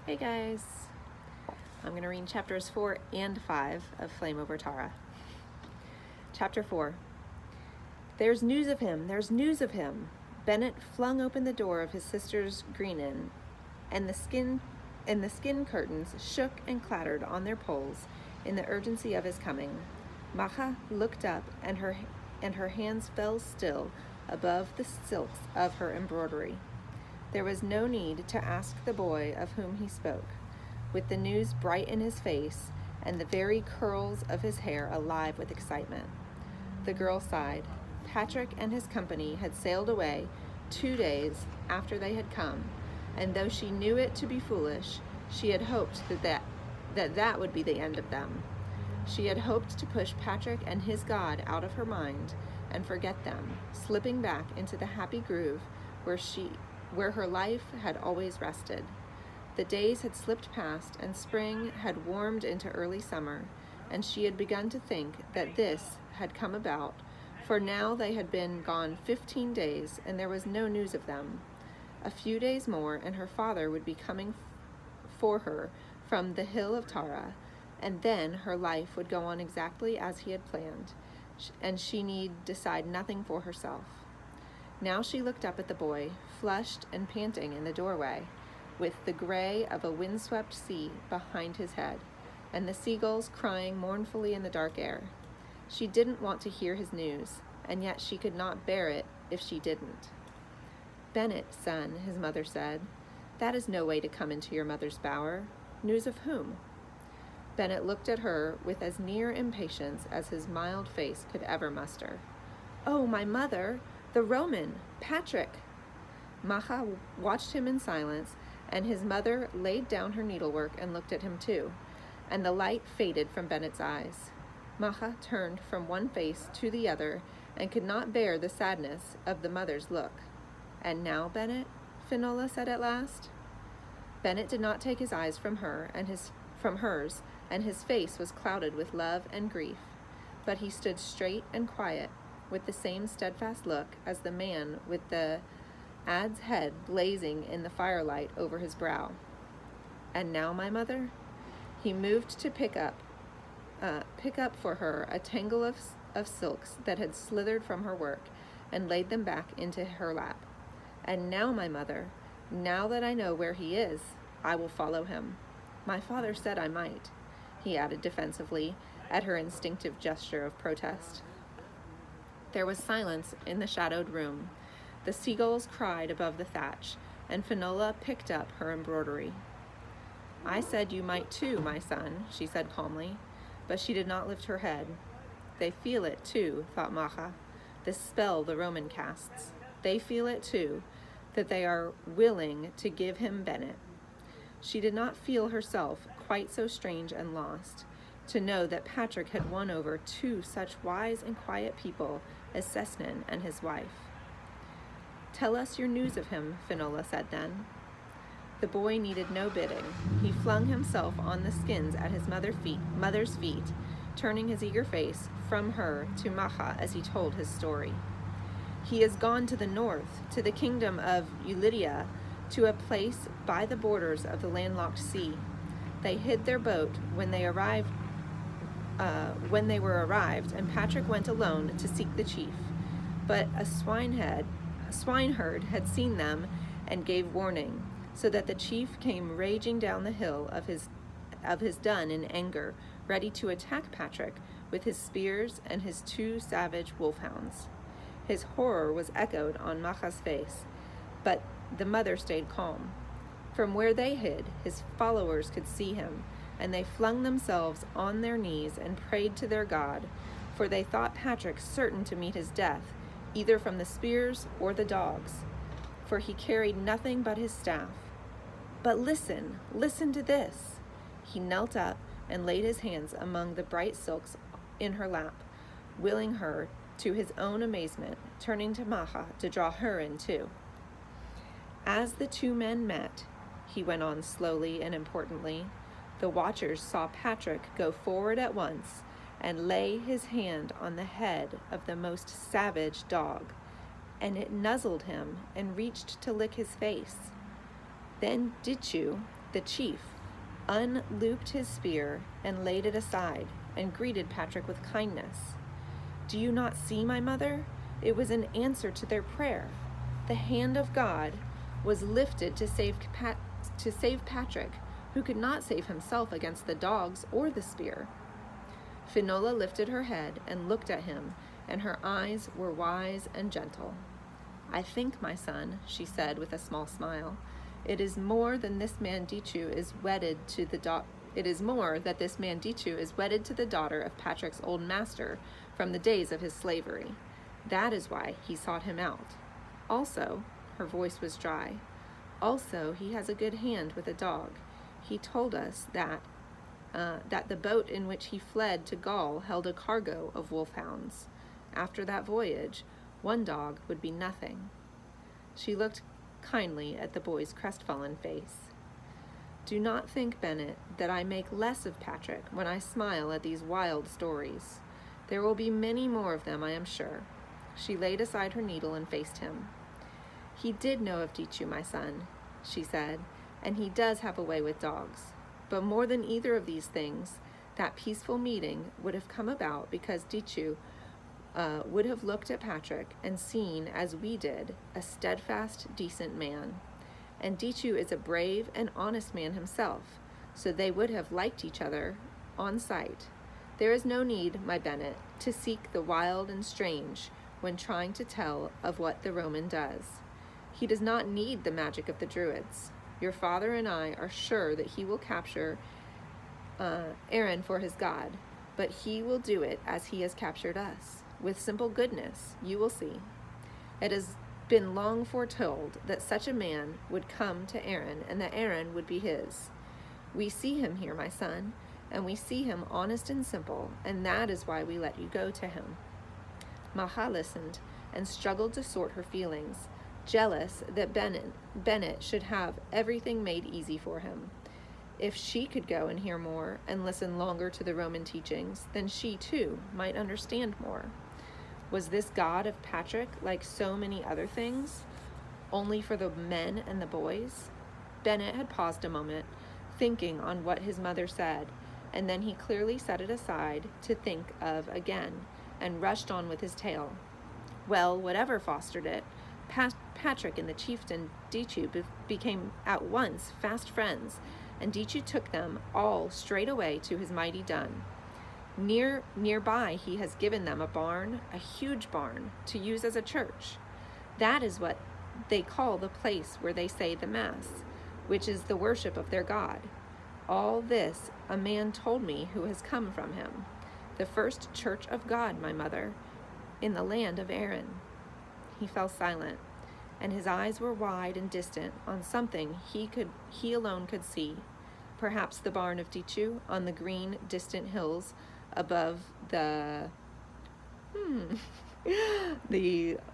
Hey guys, I'm going to read chapters 4 and 5 of Flame Over Tara. Chapter 4. There's news of him, there's news of him. Bennett flung open the door of his sister's green inn, and the skin curtains shook and clattered on their poles in the urgency of his coming. Maja looked up, and her hands fell still above the silks of her embroidery. There was no need to ask the boy of whom he spoke, with the news bright in his face and the very curls of his hair alive with excitement. The girl sighed. Patrick and his company had sailed away 2 days after they had come, and though she knew it to be foolish, she had hoped that would be the end of them. She had hoped to push Patrick and his God out of her mind and forget them, slipping back into the happy groove where her life had always rested. The days had slipped past, and spring had warmed into early summer, and she had begun to think that this had come about, for now they had been gone 15 days, and there was no news of them. A few days more, and her father would be coming for her from the hill of Tara, and then her life would go on exactly as he had planned, and she need decide nothing for herself. Now she looked up at the boy, flushed and panting in the doorway, with the gray of a windswept sea behind his head, and the seagulls crying mournfully in the dark air. She didn't want to hear his news, and yet she could not bear it if she didn't. "Bennett, son," his mother said, "that is no way to come into your mother's bower. News of whom?" Bennett looked at her with as near impatience as his mild face could ever muster. "Oh, my mother! The Roman, Patrick!" Maja watched him in silence, and his mother laid down her needlework and looked at him too, and the light faded from Bennett's eyes. Maja turned from one face to the other and could not bear the sadness of the mother's look. "And now, Bennett?" Finola said at last. Bennett did not take his eyes from hers, and his face was clouded with love and grief, but he stood straight and quiet, with the same steadfast look as the man with the adze head blazing in the firelight over his brow. "And now, my mother?" He moved to pick up for her a tangle of silks that had slithered from her work, and laid them back into her lap. "And now, my mother, now that I know where he is, I will follow him. My father said I might," he added defensively, at her instinctive gesture of protest. There was silence in the shadowed room. The seagulls cried above the thatch, and Finola picked up her embroidery. "I said you might too, my son," she said calmly, but she did not lift her head. They feel it too, thought Maja, the spell the Roman casts. They feel it too, that they are willing to give him Bennett. She did not feel herself quite so strange and lost, to know that Patrick had won over 2 such wise and quiet people as Cessnan and his wife. "Tell us your news of him," Finola said then. The boy needed no bidding. He flung himself on the skins at his mother's feet, turning his eager face from her to Maja as he told his story. "He is gone to the north, to the kingdom of Ulidia, to a place by the borders of the landlocked sea. They hid their boat when they were arrived, and Patrick went alone to seek the chief. But a swineherd had seen them and gave warning, so that the chief came raging down the hill of his dun in anger, ready to attack Patrick with his spears and his 2 savage wolfhounds. His horror was echoed on Maja's face, but the mother stayed calm. From where they hid, his followers could see him, and they flung themselves on their knees and prayed to their God, for they thought Patrick certain to meet his death, either from the spears or the dogs, for he carried nothing but his staff. But listen to this." He knelt up and laid his hands among the bright silks in her lap, willing her, to his own amazement, turning to Maja to draw her in too. "As the 2 men met," he went on slowly and importantly, "the watchers saw Patrick go forward at once and lay his hand on the head of the most savage dog, and it nuzzled him and reached to lick his face. Then did you, The chief unlooped his spear and laid it aside and greeted Patrick with kindness. "Do you not see, my mother? It was an answer to their prayer. The hand of God was lifted to save Patrick, who could not save himself against the dogs or the spear." Finola lifted her head and looked at him, and her eyes were wise and gentle. "I think, my son," she said with a small smile, "it is more that this man Dichu is wedded to the daughter of Patrick's old master from the days of his slavery. That is why he sought him out. Also," her voice was dry, "also he has a good hand with a dog. He told us that the boat in which he fled to Gaul held a cargo of wolfhounds. After that voyage, one dog would be nothing." She looked kindly at the boy's crestfallen face. "Do not think, Bennett, that I make less of Patrick when I smile at these wild stories. There will be many more of them, I am sure." She laid aside her needle and faced him. "He did know of Dichu, my son," she said, "and he does have a way with dogs. But more than either of these things, that peaceful meeting would have come about because Dichu would have looked at Patrick and seen, as we did, a steadfast, decent man. And Dichu is a brave and honest man himself, so they would have liked each other on sight. There is no need, my Bennett, to seek the wild and strange when trying to tell of what the Roman does. He does not need the magic of the Druids. Your father and I are sure that he will capture Aaron for his god, but he will do it as he has captured us, with simple goodness, you will see. It has been long foretold that such a man would come to Aaron, and that Aaron would be his. We see him here, my son, and we see him honest and simple, and that is why we let you go to him." Maja listened and struggled to sort her feelings, jealous that Bennett should have everything made easy for him. If she could go and hear more and listen longer to the Roman teachings, then she, too, might understand more. Was this God of Patrick like so many other things, only for the men and the boys? Bennett had paused a moment, thinking on what his mother said, and then he clearly set it aside to think of again, and rushed on with his tale. Well, whatever fostered it, Patrick and the chieftain Dichu became at once fast friends, and Dichu took them all straight away to his mighty dun. Nearby he has given them a barn, a huge barn, to use as a church. That is what they call the place where they say the Mass, which is the worship of their God. All this a man told me who has come from him. The first church of God, my mother, in the land of Aaron." He fell silent, and his eyes were wide and distant on something he alone could see. Perhaps the barn of Dichu on the green, distant hills above the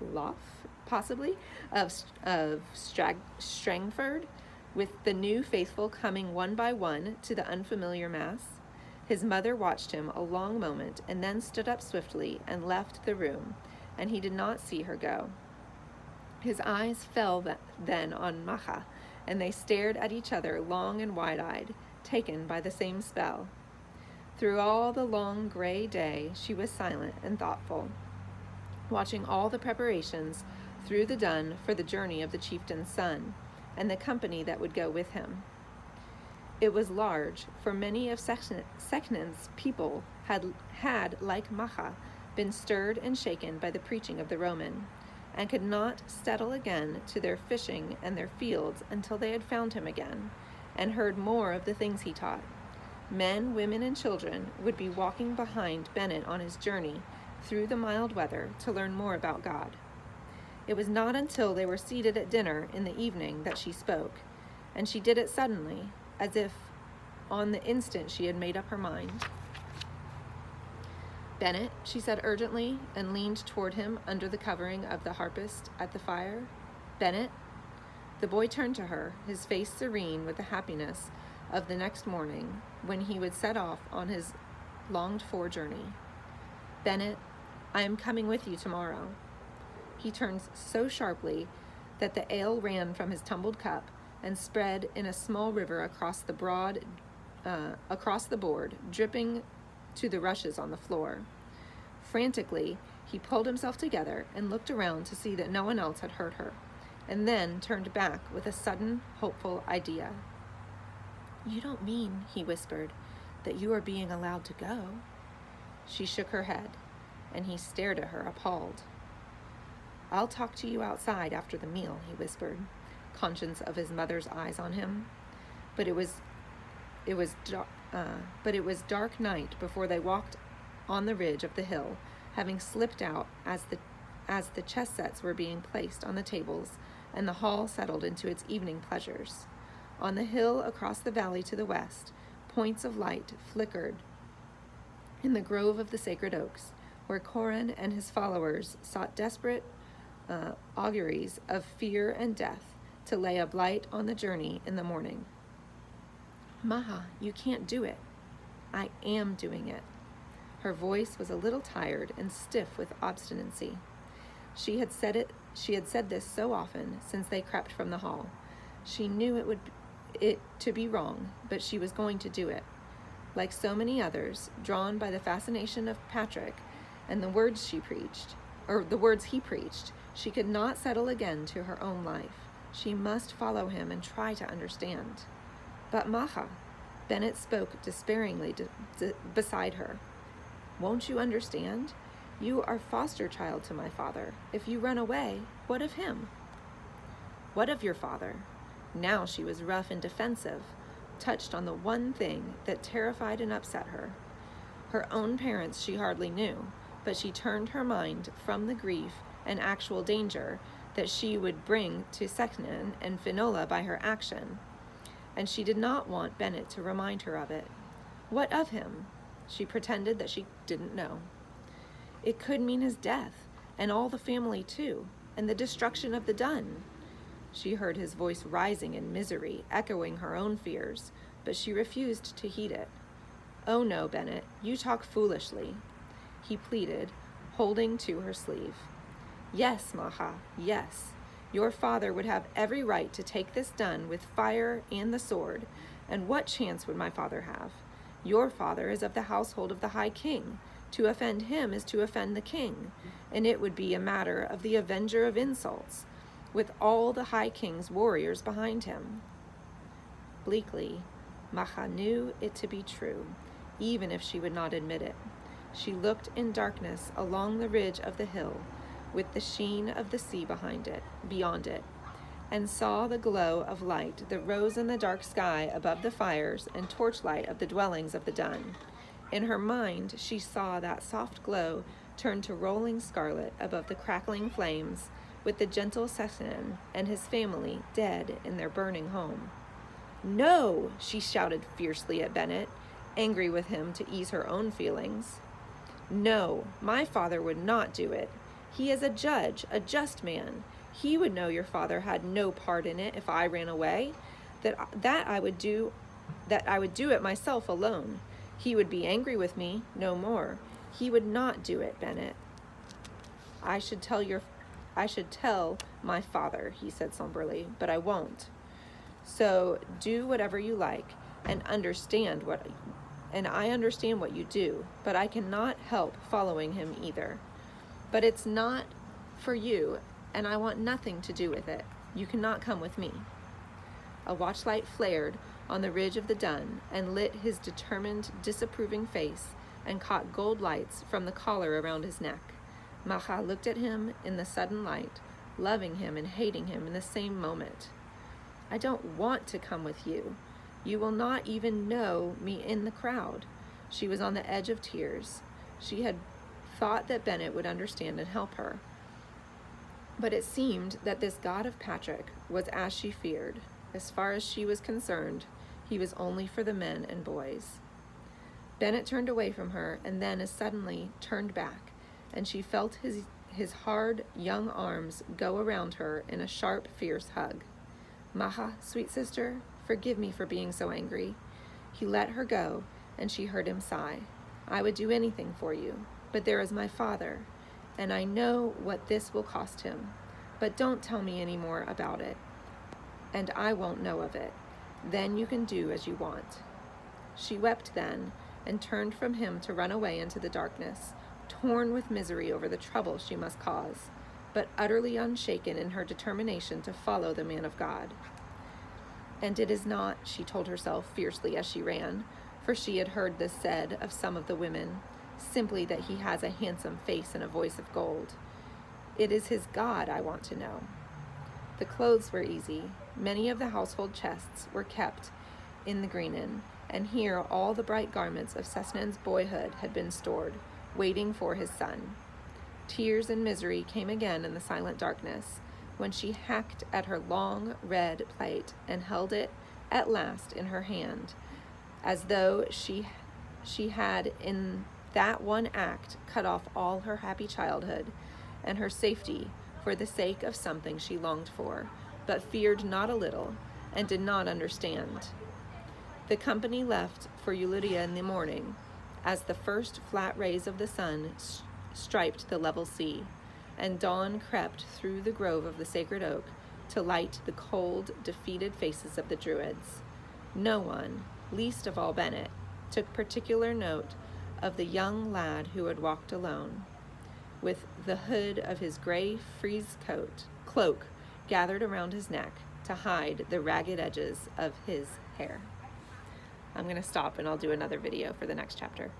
lough, possibly, of Strangford, with the new faithful coming one by one to the unfamiliar Mass. His mother watched him a long moment and then stood up swiftly and left the room, and he did not see her go. His eyes fell then on Maja, and they stared at each other long and wide-eyed, taken by the same spell. Through all the long gray day she was silent and thoughtful, watching all the preparations through the dun for the journey of the chieftain's son, and the company that would go with him. It was large, for many of Sechnan's people had, like Maja, been stirred and shaken by the preaching of the Roman, and could not settle again to their fishing and their fields until they had found him again, and heard more of the things he taught. Men, women, and children would be walking behind Bennett on his journey through the mild weather to learn more about God. It was not until they were seated at dinner in the evening that she spoke, and she did it suddenly, as if on the instant she had made up her mind. "Bennett," she said urgently, and leaned toward him under the covering of the harpist at the fire. "Bennett?" The boy turned to her, his face serene with the happiness of the next morning, when he would set off on his longed-for journey. "Bennett, I am coming with you tomorrow." He turned so sharply that the ale ran from his tumbled cup, and spread in a small river across the board, dripping to the rushes on the floor. Frantically, he pulled himself together and looked around to see that no one else had hurt her, and then turned back with a sudden, hopeful idea. "You don't mean," he whispered, "that you are being allowed to go?" She shook her head, and he stared at her, appalled. "I'll talk to you outside after the meal," he whispered, conscious of his mother's eyes on him. But it was dark night before they walked on the ridge of the hill, having slipped out as the chess sets were being placed on the tables and the hall settled into its evening pleasures. On the hill across the valley to the west, points of light flickered in the grove of the sacred oaks, where Corin and his followers sought desperate auguries of fear and death to lay a blight on the journey in the morning. "Maja, you can't do it." "I am doing it." Her voice was a little tired and stiff with obstinacy. She had said this so often since they crept from the hall. She knew it to be wrong, but she was going to do it. Like so many others, drawn by the fascination of Patrick and the words he preached, she could not settle again to her own life. She must follow him and try to understand. "But Maja," Bennett spoke despairingly beside her. "Won't you understand? You are foster child to my father. If you run away, what of him?" "What of your father?" Now she was rough and defensive, touched on the one thing that terrified and upset her. Her own parents she hardly knew, but she turned her mind from the grief and actual danger that she would bring to Seknen and Finola by her action, and she did not want Bennett to remind her of it. What of him? She pretended that she didn't know. It could mean his death, and all the family too, and the destruction of the Dun. She heard his voice rising in misery, echoing her own fears, but she refused to heed it. "Oh no, Bennett, you talk foolishly," he pleaded, holding to her sleeve. "Yes, Maja, yes. Your father would have every right to take this Dun with fire and the sword, and what chance would my father have? Your father is of the household of the High King. To offend him is to offend the king, and it would be a matter of the avenger of insults, with all the High King's warriors behind him." Bleakly, Maja knew it to be true, even if she would not admit it. She looked in darkness along the ridge of the hill, with the sheen of the sea beyond it, and saw the glow of light that rose in the dark sky above the fires and torchlight of the dwellings of the Dun. In her mind, she saw that soft glow turn to rolling scarlet above the crackling flames, with the gentle Seknen and his family dead in their burning home. "No!" she shouted fiercely at Bennett, angry with him to ease her own feelings. "No, my father would not do it. He is a judge, a just man. He would know your father had no part in it if I ran away, that I would do it myself alone. He would be angry with me, no more. He would not do it, Bennett." I should tell my father," he said somberly, "but I won't. So do whatever you like, and I understand what you do, but I cannot help following him either. But it's not for you, and I want nothing to do with it. You cannot come with me." A watchlight flared on the ridge of the Dun and lit his determined, disapproving face and caught gold lights from the collar around his neck. Maja looked at him in the sudden light, loving him and hating him in the same moment. "I don't want to come with you. You will not even know me in the crowd." She was on the edge of tears. She had thought that Bennett would understand and help her. But it seemed that this God of Patrick was as she feared. As far as she was concerned, he was only for the men and boys. Bennett turned away from her and then as suddenly turned back, and she felt his hard, young arms go around her in a sharp, fierce hug. "Maja, sweet sister, forgive me for being so angry." He let her go, and she heard him sigh. "I would do anything for you, but there is my father, and I know what this will cost him. But don't tell me any more about it. and I won't know of it. Then you can do as you want." She wept then, and turned from him to run away into the darkness, torn with misery over the trouble she must cause, but utterly unshaken in her determination to follow the man of God. And it is not, she told herself fiercely as she ran, for she had heard this said of some of the women, simply that he has a handsome face and a voice of gold. It is his God I want to know. The clothes were easy. Many of the household chests were kept in the greenan, and here all the bright garments of Sesnan's boyhood had been stored, waiting for his son. Tears and misery came again in the silent darkness, when she hacked at her long red plait and held it at last in her hand, as though she had in that one act cut off all her happy childhood and her safety for the sake of something she longed for, but feared not a little, and did not understand. The company left for Ulidia in the morning, as the first flat rays of the sun striped the level sea, and dawn crept through the grove of the sacred oak to light the cold, defeated faces of the Druids. No one, least of all Bennett, took particular note of the young lad who had walked alone, with the hood of his gray frieze cloak gathered around his neck to hide the ragged edges of his hair. I'm going to stop and I'll do another video for the next chapter.